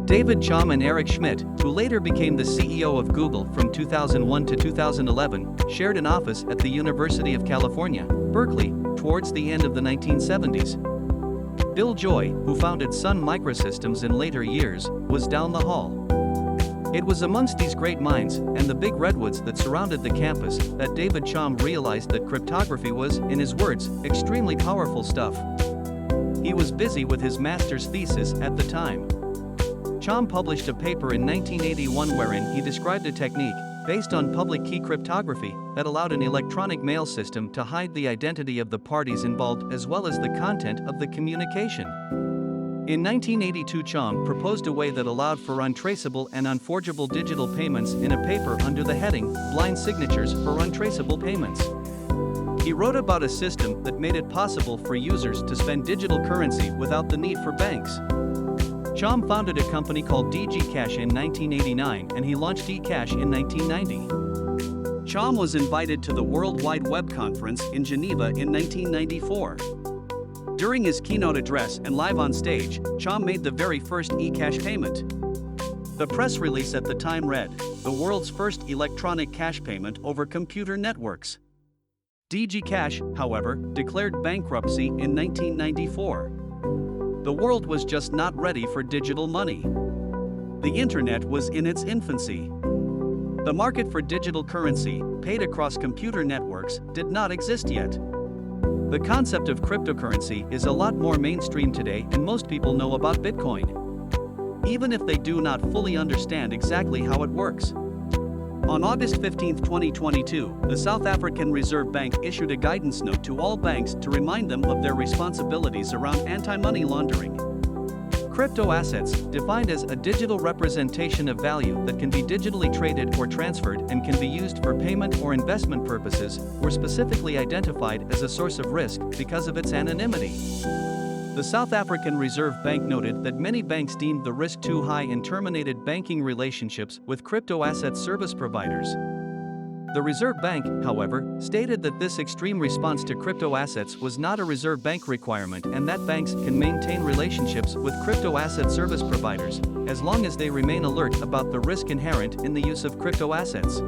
David Chaum and Eric Schmidt, who later became the CEO of Google from 2001 to 2011, shared an office at the University of California, Berkeley, towards the end of the 1970s. Bill Joy, who founded Sun Microsystems in later years, was down the hall. It was amongst these great minds and the big redwoods that surrounded the campus that David Chaum realized that cryptography was, in his words, extremely powerful stuff. He was busy with his master's thesis at the time. Chaum published a paper in 1981 wherein he described a technique, based on public key cryptography, that allowed an electronic mail system to hide the identity of the parties involved as well as the content of the communication. In 1982, Chaum proposed a way that allowed for untraceable and unforgeable digital payments in a paper under the heading, Blind Signatures for Untraceable Payments. He wrote about a system that made it possible for users to spend digital currency without the need for banks. Chaum founded a company called DigiCash in 1989 and he launched eCash in 1990. Chaum was invited to the World Wide Web Conference in Geneva in 1994. During his keynote address and live on stage, Chaum made the very first eCash payment. The press release at the time read, "The world's first electronic cash payment over computer networks." DigiCash, however, declared bankruptcy in 1994. The world was just not ready for digital money. The internet was in its infancy. The market for digital currency, paid across computer networks, did not exist yet. The concept of cryptocurrency is a lot more mainstream today and most people know about Bitcoin, even if they do not fully understand exactly how it works. On August 15, 2022, the South African Reserve Bank issued a guidance note to all banks to remind them of their responsibilities around anti-money laundering. Crypto assets, defined as a digital representation of value that can be digitally traded or transferred and can be used for payment or investment purposes, were specifically identified as a source of risk because of its anonymity. The South African Reserve Bank noted that many banks deemed the risk too high and terminated banking relationships with crypto asset service providers. The Reserve Bank, however, stated that this extreme response to crypto assets was not a Reserve Bank requirement and that banks can maintain relationships with crypto asset service providers, as long as they remain alert about the risk inherent in the use of crypto assets.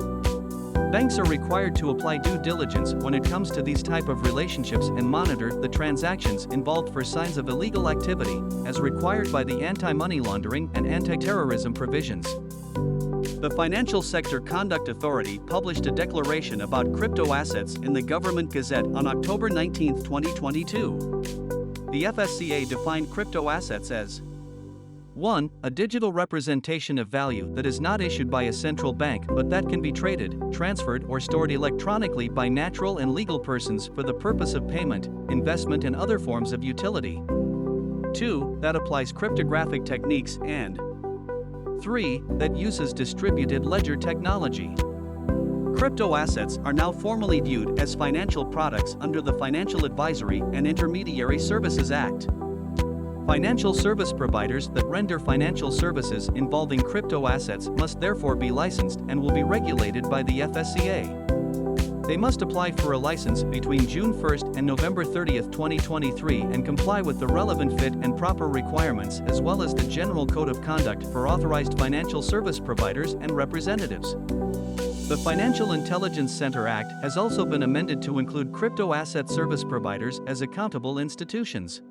Banks are required to apply due diligence when it comes to these type of relationships and monitor the transactions involved for signs of illegal activity, as required by the anti-money laundering and anti-terrorism provisions. The Financial Sector Conduct Authority published a declaration about crypto assets in the Government Gazette on October 19, 2022. The FSCA defined crypto assets as 1. A digital representation of value that is not issued by a central bank but that can be traded, transferred or stored electronically by natural and legal persons for the purpose of payment, investment and other forms of utility. 2. That applies cryptographic techniques and 3. That uses distributed ledger technology. Crypto assets are now formally viewed as financial products under the Financial Advisory and Intermediary Services Act. Financial service providers that render financial services involving crypto assets must therefore be licensed and will be regulated by the FSCA. They must apply for a license between June 1 and November 30, 2023 and comply with the relevant fit and proper requirements as well as the General Code of Conduct for authorized financial service providers and representatives. The Financial Intelligence Center Act has also been amended to include crypto asset service providers as accountable institutions.